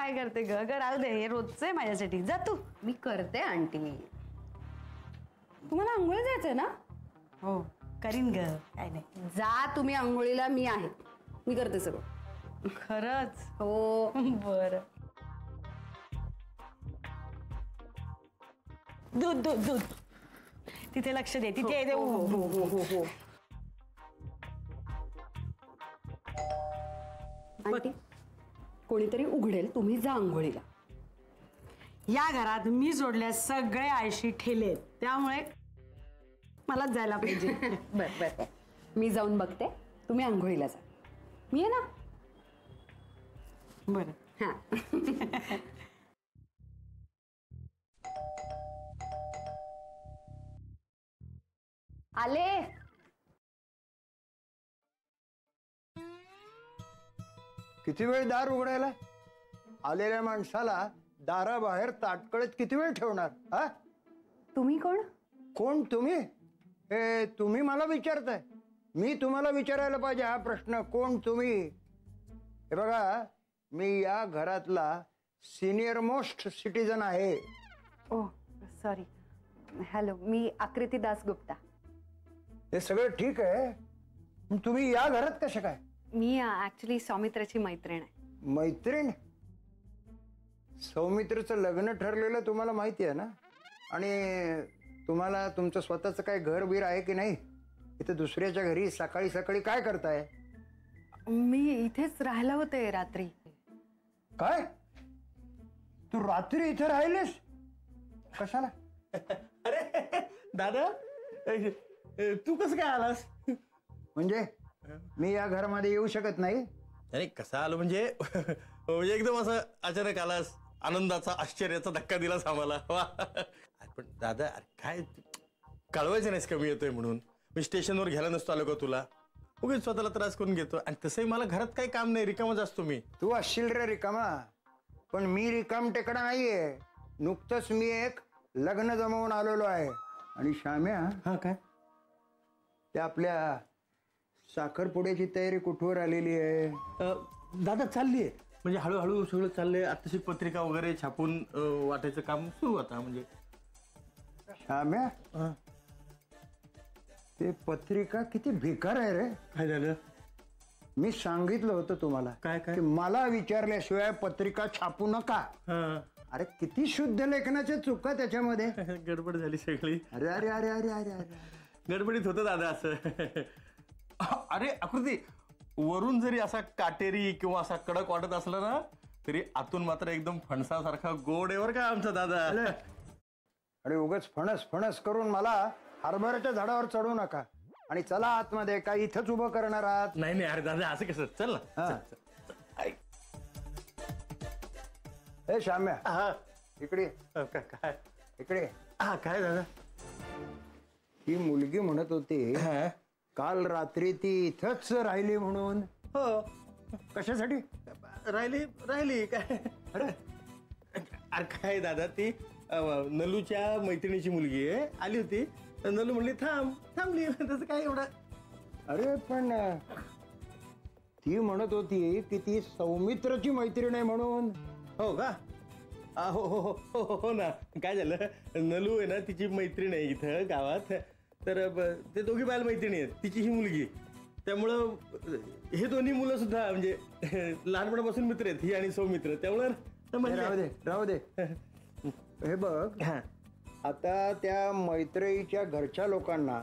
काय करते ग? राहू दे, हे रोजचं आहे माझ्यासाठी. जा तू. मी करते आंटी. तुम्हाला आंघोळी जायचंय ना? हो करीन ग, काय नाही. जा तुम्ही आंघोळीला, मी आहे, मी करते सगळं. खरंच? हो. बरं. दूध दूध दूध तिथे लक्ष दे, तिथे दे. हो हो हो हो हो. आंटी कोणीतरी उघडेल, तुम्ही जा आंघोळीला. या घरात मी जोडल्या सगळे आळशी ठेले, त्यामुळे मलाच जायला पाहिजे. बर बर, मी जाऊन बघते, तुम्ही आंघोळीला जा, मी आहे ना. बरं. हा. आले. किती वेळ दार उघडायला? आलेल्या माणसाला दाराबाहेर ताटकळत किती वेळ ठेवणार? हा, तुम्ही कोण? कोण तुम्ही? हे तुम्ही मला विचारताय? मी तुम्हाला विचारायला पाहिजे हा प्रश्न, कोण तुम्ही? हे बघा, मी या घरातला सिनियर मोस्ट सिटीजन आहे. ओ सॉरी. हॅलो, मी आकृती दासगुप्ता. हे सगळं ठीक आहे, पण तुम्ही या घरात कशा काय? मी ऍक्च्युली सौमित्राची मैत्रीण आहे. मैत्रीण? सौमित्रचं लग्न ठरलेलं तुम्हाला माहिती आहे ना? आणि तुम्हाला तुमचं स्वतःचं काही घर बीर आहे की नाही? इथं दुसऱ्याच्या घरी सकाळी सकाळी काय करताय? मी इथेच राहिला होते रात्री. काय? तू रात्री इथे राहिलेस? कशाला? अरे दादा, तू कसं काय आलास? म्हणजे मी या घरामध्ये येऊ शकत नाही? अरे कसं आलो म्हणजे एकदम असं अचानक आलास, आनंदाचा आश्चर्याचा धक्का दिलास आम्हाला. पण दादा काय कळवायचं नाहीस कमी येतोय म्हणून? मी स्टेशनवर घ्यायला नसतो आलो का तुला? उगीच स्वतःला त्रास करून घेतो. आणि तसंही मला घरात काही काम नाही, रिकामच असतो मी. तू असशील रे रिकामा, पण मी रिकाम टेकडा नाहीये. नुकतंच मी एक लग्न जमवून आलेलो आहे. आणि श्याम्या, हा काय? त्या आपल्या साखरपुड्याची तयारी कुठवर आलेली आहे? दादा चाललीये, म्हणजे हळूहळू सगळं चाललंय. आताशी पत्रिका वगैरे छापून वाटायचं काम सुरू आता. म्हणजे श्याम्या, ते पत्रिका किती बेकार आहे रे. काय झालं? मी सांगितलं होतं तुम्हाला काय की मला विचारल्याशिवाय पत्रिका छापू नका. अरे किती शुद्ध लेखनाच्या चुका त्याच्यामध्ये. गडबड झाली सगळी. अरे अरे अरे अरे अरे अरे गडबडीत होतं दादा असं. अरे आकृती, वरून जरी असा काटेरी किंवा असा कडक वाटत असला ना, तरी आतून मात्र एकदम फणसासारखा गोड आहे वर का आमचा दादा. अरे उगाच फणस फणस करून मला हरभऱ्याच्या झाडावर चढू नका. आणि चला आतमध्ये, काय इथंच उभं करणार आहात? नाही नाही, अरे दादा असं कसं, चल ना. हे श्याम्या, हा इकडे काय? इकडे. हा काय दादा? ही मुलगी म्हणत होती काल रात्री ती इथंच राहिली म्हणून. हो. कशासाठी राहिली काय? अरे काय दादा, ती नलूच्या मैत्रिणीची मुलगी आहे, आली होती. नलू म्हणली थांबली. तसं काय एवढं? अरे पण ती म्हणत होती की ती सौमित्रची मैत्रीण आहे म्हणून. हो का? हो हो हो हो ना. काय झालं, नलू आहे ना, तिची मैत्रीण आहे इथं गावात. तर ते दोघी बाल मैत्रिणी आहेत, तिची ही मुलगी. त्यामुळं हे दोन्ही मुलं सुद्धा म्हणजे लहानपणापासून मित्र आहेत, ही आणि सौमित्र. त्यामुळं राहू दे. हे बघ, आता त्या मैत्रीच्या घरच्या लोकांना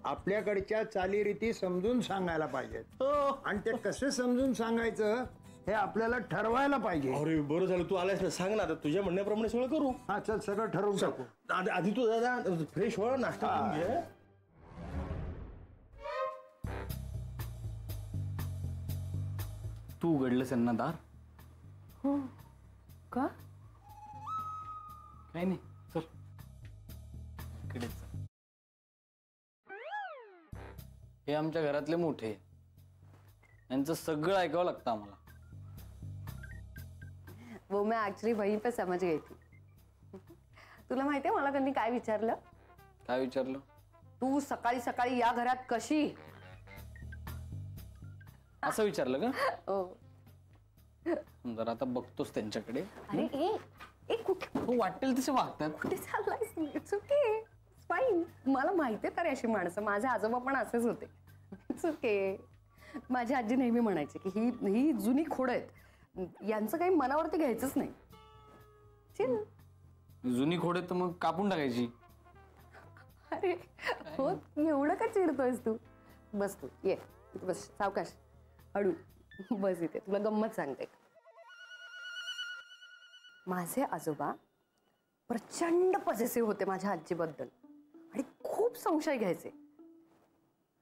आपल्याकडच्या चालीरीती समजून सांगायला पाहिजेत. हो. आणि ते कसे समजून सांगायचं हे आपल्याला ठरवायला पाहिजे. अरे बरं झालं तू आलास ना, सांग ना. आता तुझ्या म्हणण्याप्रमाणे सगळं करू. हा चल, सगळं ठरवून टाकू. आधी तू दादा फ्रेश हो, नाश्ता करून घे. तू उघडलंस त्यांना दार? हो का? काही नाही, चल इकडे चल. हे आमच्या घरातले मोठे, यांचं सगळं ऐकावं लागतं आम्हाला. वो मैं एक्चुअली वहीं पे समझ गई थी. तुला माहितीये मला त्यांनी काय विचारलं? काय विचारलं? तू सकाळी सकाळी या घरात कशी? असं विचारलं का? हो. जरा आता बघतोच त्यांच्याकडे. अरे ए कुठे हो, वाटेल तसे वागतात. कुठे चाललायस? It's okay, fine. मला माहिती आहे तर अशी माणसं, माझे आजोबा पण असेच होते. It's okay. माझी आजी नेहमी म्हणायची की ही जुनी खोड आहेत, यांचं काही मनावरती घ्यायचंच नाही. चिल. जुनी खोड आहे तर मग कापून टाकायची. अरे हो, एवढं का चिडतोयस तू? बस तू ये, बस सावकाश, हळू बस इथे. तुला गंमत सांगते. माझे आजोबा प्रचंड पॉझिटिव्ह होते माझ्या आजीबद्दल आणि खूप संशय घ्यायचे.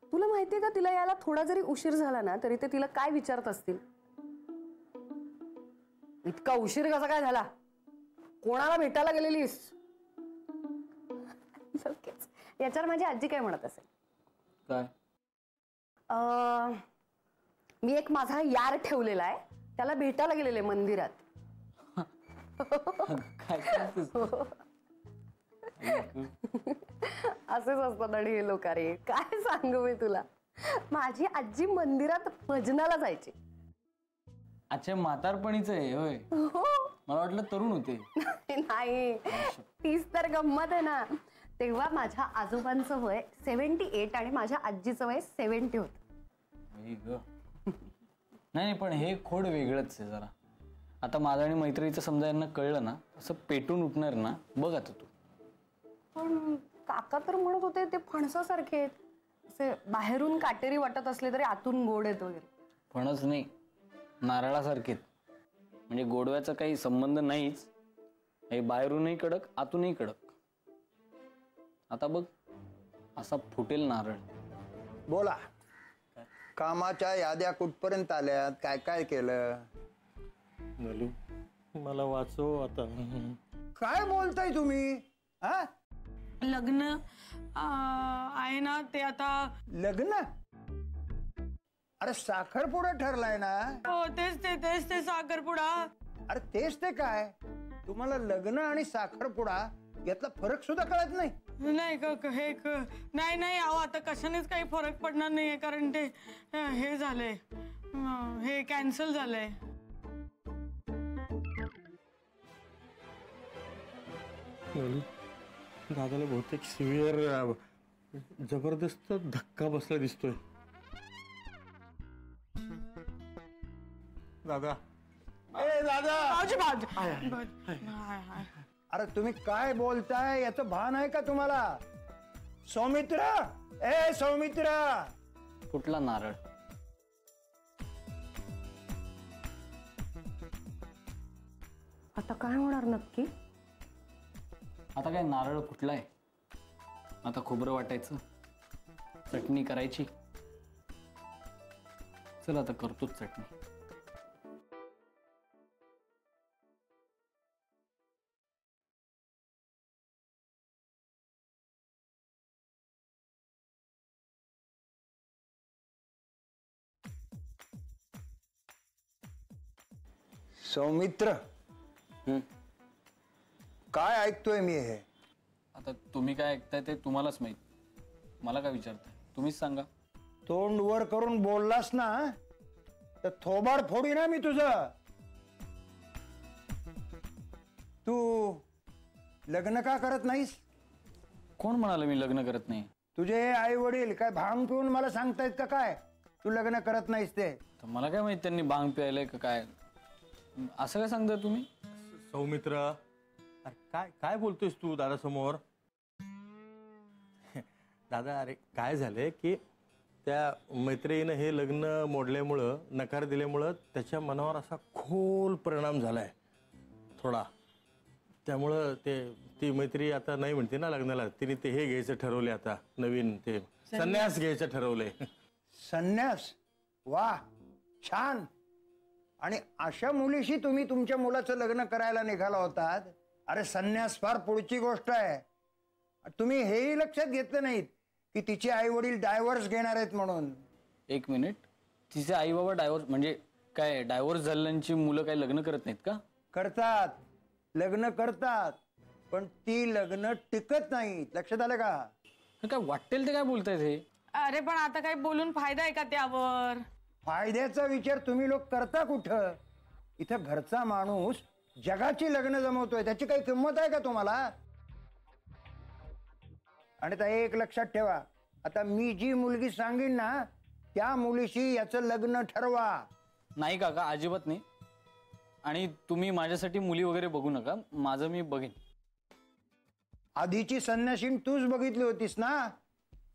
तुला माहितीये का, तिला यायला थोडा जरी उशीर झाला ना तरी ते तिला काय विचारत असतील? इतका उशीर कसा काय झाला? कोणाला भेटायला गेलेलीस? याच्यावर माझी आजी काय म्हणत असेल? काय? मी एक माझा यार ठेवलेला आहे, त्याला भेटायला गेलेले मंदिरात. काय करतेस? असेच असतात आणि हे लोक. रे काय सांगू मी तुला, माझी आजी मंदिरात भजनाला जायची. अच्छा, म्हातारपणीच आहे होय? हो. मला वाटलं तरुण होते. नाही, तीच तर गंमत आहे ना. तेव्हा माझ्या आजोबांचं वय 78 आणि माझ्या आजीचं वय 70 होतं. नाही पण हे खोड वेगळंच आहे जरा. आता माझं आणि मैत्रीचं समजा यांना कळलं ना, असं पेटून उठणार ना, बघ आता तू. पण काका तर म्हणत होते ते फणसासारखे आहेत, असे बाहेरून काटेरी वाटत असले तरी आतून गोड आहेत वगैरे. फणस नाही, नारळासारखेत. म्हणजे गोडव्याचा काही संबंध नाहीच. हे बाहेरूनही कडक, आतूनही कडक. आता बघ, असा फुटेल नारळ. बोला, कामाच्या याद्या कुठपर्यंत आल्यात? काय काय केलं? नलू, मला वाचव आता. काय बोलताय तुम्ही? हा, लग्न आहे ना ते आता. लग्न? अरे साखरपुडा ठरलाय ना. हो तेच ते साखरपुडा. अरे तेच ते काय, तुम्हाला लग्न आणि साखरपुडा यातला फरक सुद्धा कळत नाही? नाही नाही अहो, आता कशानेच काही फरक पडणार नाहीये, कारण ते हे झालंय, हे कॅन्सल झालंय. नलू, दादाला बहुतेक सिव्हिअर जबरदस्त धक्का बसला दिसतोय. दादा, ए दादा. अरे तुम्ही काय बोलताय याचं भान आहे का तुम्हाला? सौमित्र, ए सौमित्र. फुटला नारळ. आता काय होणार नक्की? आता काय, नारळ फुटलाय, आता खोबरं वाटायचं, चटणी करायची. चल आता करतोच चटणी. सौमित्र, काय ऐकतोय मी हे? आता तुम्ही काय ऐकताय ते तुम्हालाच माहित. मला काय विचारताय? तुम्हीच सांगा. तोंड वर करून बोललास ना तर थोबाड फोडी ना मी तुझं. तू लग्न का करत नाहीस? कोण म्हणाले मी लग्न करत नाही? तुझे आई वडील काय भांग पिऊन मला सांगतायत का काय तू लग्न करत नाहीस ते? तर मला काय माहित त्यांनी भांग प्यायलंय का काय. असं काय सांगताय तुम्ही? सौमित्र, अरे काय काय बोलतोयस तू दादा समोर? दादा, अरे काय झालंय की त्या मैत्रिणीनं हे लग्न मोडल्यामुळं, नकार दिल्यामुळं त्याच्या मनावर असा खोल परिणाम झालाय थोडा. त्यामुळं ती मैत्री आता नाही म्हणते ना लग्नाला. तिने ते हे घ्यायचं ठरवले, आता नवीन ते संन्यास घ्यायचं ठरवलंय. संन्यास? वा, छान. आणि अशा मुलीशी तुम्ही तुमच्या मुलाचं लग्न करायला निघाला होतात? अरे संन्यास फार पुढची गोष्ट आहे. तुम्ही हेही लक्षात घेतलं नाहीत की तिचे आई वडील डायव्हर्स घेणार आहेत म्हणून. एक मिनिट, तिचे आई बाबा डायव्होर्स म्हणजे काय? डायव्होर्स झालेल्यांची मुलं काय लग्न करत नाहीत का? करतात, लग्न करतात, पण ती लग्न टिकत नाहीत. लक्षात आलं का? काय वाटेल ते काय बोलतायत हे? अरे पण आता काही बोलून फायदा आहे का त्यावर? फायद्याचा विचार तुम्ही लोक करता कुठं? इथं घरचा माणूस जगाची लग्न जमवतोय, त्याची काही किंमत आहे का तुम्हाला? आणि आता एक लक्षात ठेवा, आता मी जी मुलगी सांगेन ना त्या मुलीशी याचं लग्न ठरवा. नाही काका, अजिबात नाही. आणि तुम्ही माझ्यासाठी मुली वगैरे बघू नका, माझं मी बघेन. आधीची संन्यासीन तूच बघितली होतीस ना,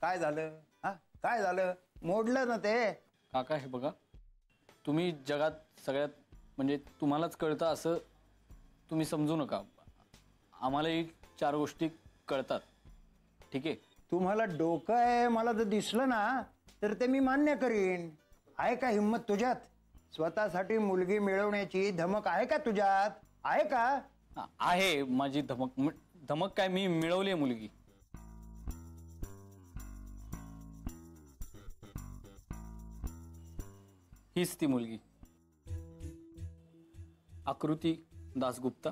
काय झालं? हा, काय झालं? मोडलं ना ते. काका हे बघा, तुम्ही जगात सगळ्यात म्हणजे तुम्हालाच कळतं असं तुम्ही समजू नका. आम्हालाही 4 गोष्टी कळतात. ठीक आहे? तुम्हाला डोकं आहे मला जर दिसलं ना तर ते मी मान्य करीन. आहे का हिंमत तुझ्यात? स्वतःसाठी मुलगी मिळवण्याची धमक आहे का तुझ्यात? आहे का? आहे माझी धमक. धमक काय, मी मिळवली मुलगी. हीच ती मुलगी, आकृती दासगुप्ता.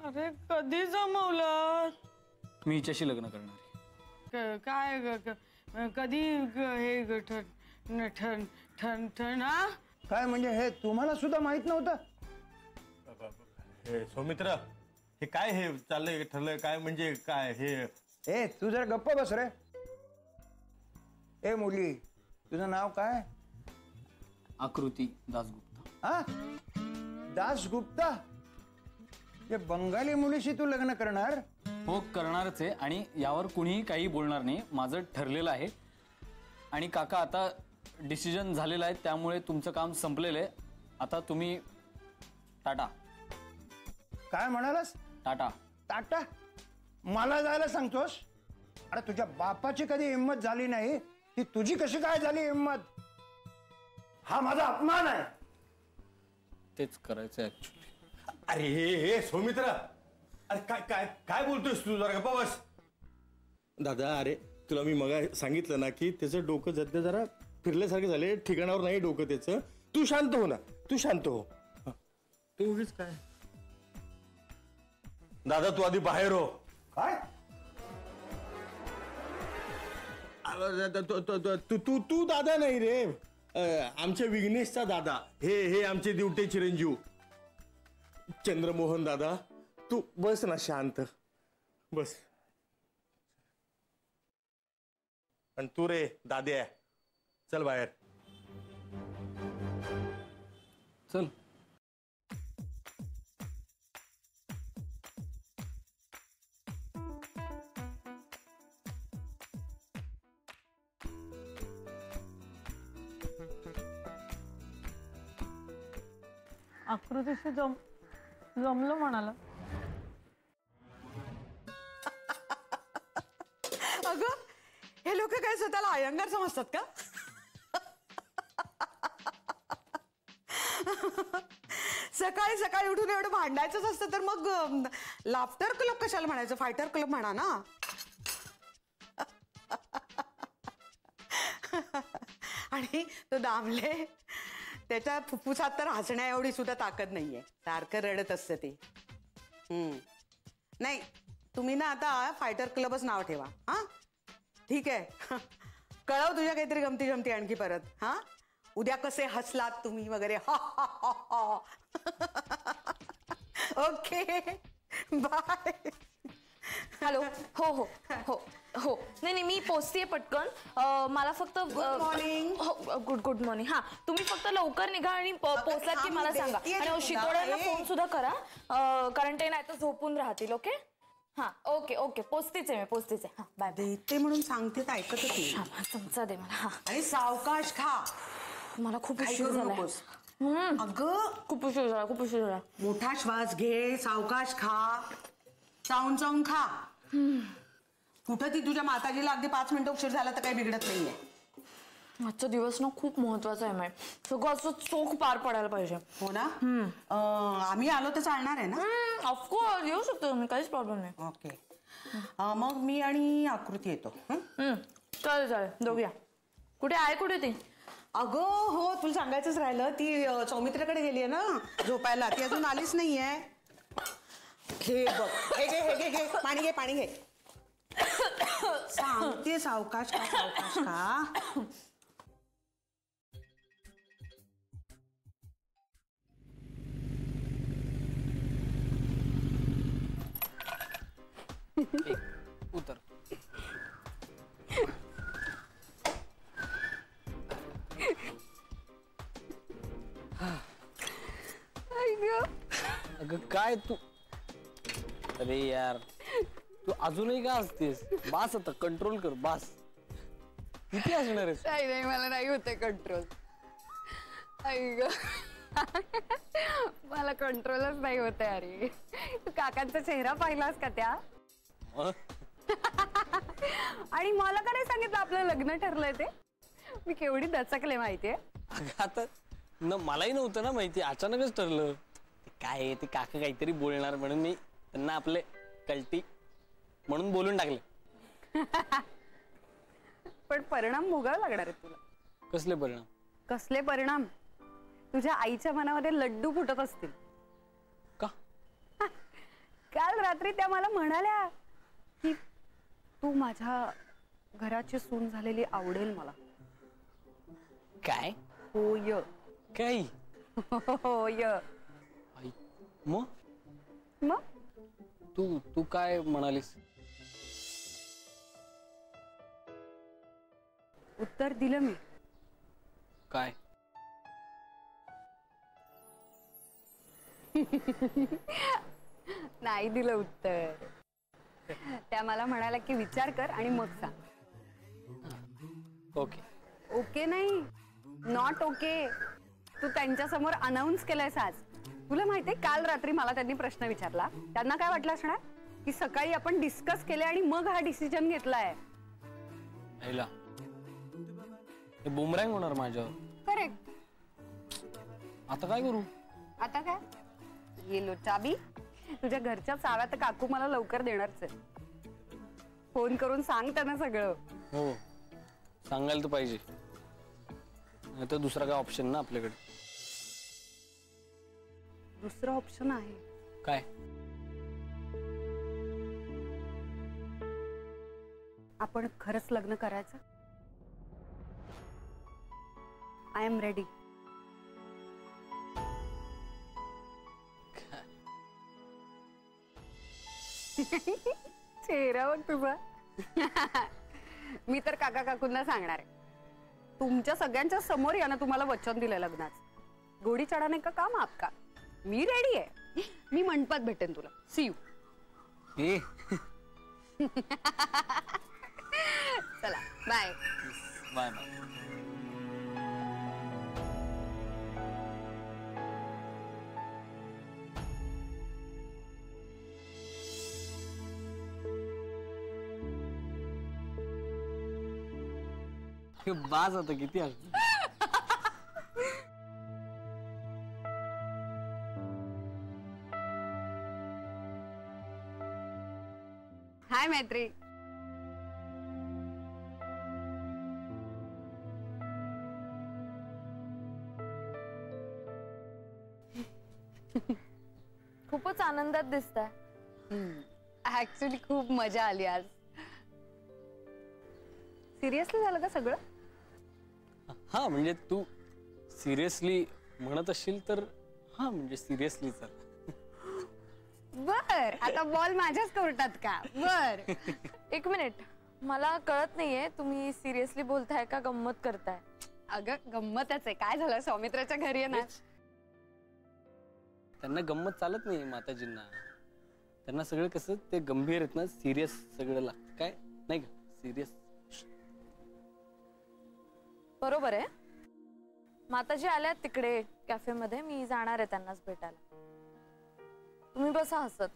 अरे कधी जमवलं? मी हिच्याशी लग्न करणार आहे. काय कधी हे ठण ठण ठण हा? काय म्हणजे हे तुम्हाला सुद्धा माहित नव्हतं? हे सौमित्र, हे काय हे चाललंय ठरलंय काय म्हणजे काय हे? ए तू जरा गप्प बस रे. ए मुली, तुझं नाव काय? आकृती दासगुप्ता. हा, दासगुप्ता? हे बंगाली मुलीशी तू लग्न करणार? हो, करणारच आहे. आणि यावर कुणीही काही बोलणार नाही. माझं ठरलेलं आहे. आणि काका, आता डिसिजन झालेलं आहे, त्यामुळे तुमचं काम संपलेलं आहे. आता तुम्ही टाटा. काय म्हणालास? टाटा. टाटा? मला जायला सांगतोस? अरे तुझ्या बापाची कधी हिंमत झाली नाही, ती तुझी कशी काय झाली हिंमत? हा माझा अपमान आहे. तेच करायचं ऍक्च्युली. अरे हे सौमित्र, अरे काय काय काय बोलतोयस तू? जरा गप्पा बस. दादा, अरे तुला मी मगा सांगितलं ना की त्याचं डोकं सध्या जरा फिरल्यासारखे झाले, ठिकाणावर नाही डोकं त्याचं. तू शांत हो ना, तू शांत हो. तू उगीच काय? दादा तू आधी बाहेर हो. काय? तू दादा नाही रे, आमच्या विघ्नेशचा दादा. हे आमचे दिवटे चिरंजीव चंद्रमोहन दादा. तू बस ना शांत बस. आणि तू रे दाद्या, चल बाहेर. चल. आकृतीशी जमलं म्हणाला. अगं हे लोक काय स्वतःला अयंगार समजतात का? सकाळी सकाळी उठून एवढं भांडायचंच असतं तर मग लाफ्टर क्लब कशाला म्हणायचं? फायटर क्लब म्हणा ना. आणि तो दामले, त्याच्या फुफ्फुसात तर हसण्या एवढी सुद्धा ताकद नाहीये. सारखं रडत असतं ते. नाही, तुम्ही ना आता फायटर क्लबच नाव ठेवा. हा ठीक आहे. कळव तुझ्या काहीतरी गमती जमती आणखी परत. हा, उद्या कसे हसलात तुम्ही वगैरे. Okay bye. हॅलो. हो हो हो हो. नाही मी पोचतेय पटकन. मला फक्त मॉर्निंग. Good morning. हा, तुम्ही फक्त लवकर निघा आणि पोचलात की मला सांगा. आणि शितोड्यांना फोन सुद्धा करा, कारण ते नाही तर झोपून राहतील. ओके. हा ओके पोचतेच आहे मी, पोचतेच आहे. हा बाय. देते म्हणून सांगते तर ऐकतच नाही. चमचा दे मला. हा, आणि सावकाश खा. मला खूप काही उशीर करू झाला. नकोस. अगं खूप उशीर झाला. मोठा श्वास घे, सावकाश खा, चावून चावून खा. कुठं ती तुझ्या माताजीला अगदी 5 मिनिटं उशीर झाला तर काही बिघडत नाहीये. आजचा दिवस ना खूप महत्वाचा आहे. सगळं असं चोख पार पडायला पाहिजे. हो ना. आम्ही आलो तर चालणार आहे ना? ऑफकोर्स येऊ शकतो तुम्ही, काहीच प्रॉब्लेम नाही. ओके. मग मी आणि आकृती येतो. चालेल दोघ्या. कुठे ती? अगं हो, तुला सांगायचंच राहिलं. ती सौमित्राकडे गेली आहे ना झोपायला. ती अजून आलीच नाहीये. हे बघ, हे घे पाणी घे. सांगते सावकाश का. उतर. अगं काय तू, अरे यार तू अजूनही का असतेस? बास आता, कंट्रोल कर, बास. किती असणार आहेस? नाही नाही, मला नाही होते कंट्रोल. मला कंट्रोलच नाही होते. अरे तू काकांचा चेहरा पाहिलास का त्या? आणि मला का नाही सांगितलं आपलं लग्न ठरलंय ते? मी केवढी दचकले माहितीये. आता मलाही नव्हतं ना माहिती, अचानकच ठरलं. काय आहे ते, काका काहीतरी बोलणार म्हणून मी त्यांना आपले कल्टी म्हणून बोलून टाकले. पण परिणाम भोगावे लागणार आहेत तुला. कसले परिणाम? कसले परिणाम? तुझ्या आईच्या मनामध्ये लड्डू फुटत असतील. का? काल रात्री त्या मला म्हणाल्या की तू माझ्या घराची सून झालेली आवडेल मला. काय? होय. काय? होय. आई, मग मग तू तू काय म्हणालीस? उत्तर दिलं मी. काय? नाही दिलं उत्तर. त्या मला म्हणाल्या की विचार कर आणि मग सांग. ओके. ओके नाही, नॉट ओके. तू त्यांच्या समोर अनाऊन्स केलंयस आज. तुला माहितीये काल रात्री मला त्यांनी प्रश्न विचारला. त्यांना काय वाटलं असणार की सकाळी आपण डिस्कस केले आणि मग हा डिसिजन घेतलाय. आईला हे बुमरँग होणार माझ्यावर. करेक्ट. आता काय करू? आता काय, ये लो चाबी. तुझ्या घरच्या चाव्या तर काकू मला लवकर देणारच आहे. फोन करून सांग त्यांना सगळं. हो, सांगायला तर पाहिजे, नाही तर दुसरा काय ऑप्शन ना आपल्याकडे. दुसरं ऑप्शन आहे. काय? आपण खरंच लग्न करायचं. I am ready. चेहरा बघ तुझा. मी तर काका काकूंना सांगणार आहे, तुमच्या सगळ्यांच्या समोर यानं तुम्हाला वचन दिलंय लग्नाचं. गोडी चढाने का काम आपका. मी रेडी आहे. मी मंडपात भेटेन तुला. C you. ए चला बाय. Bye bye. बाज आता किती असत. हाय मैत्री. खूपच आनंदात दिसताय. ऍक्च्युली खूप मजा आली आज. सिरियसली झालं का सगळं? हा म्हणजे तू सिरियसली म्हणत असशील तर हा, म्हणजे सिरियसली चाल. बर, आता बॉल माझ्याच कोर्टात का? बर. एक मिनिट, मला कळत नाहीये तुम्ही सिरियसली बोलताय का गंमत करताय? अगं गंमतच आहे. काय झालं, सौमित्राच्या घरी आहे ना. त्यांना गंमत चालत नाही माताजींना. त्यांना सगळं कसं ते गंभीर आहेत ना, सिरियस सगळं लागतं. काय नाही का सिरियस. बरोबर आहे. माताजी आल्यात तिकडे कॅफे मध्ये, मी जाणार आहे त्यांनाच भेटायला. तुम्ही बसा हसत.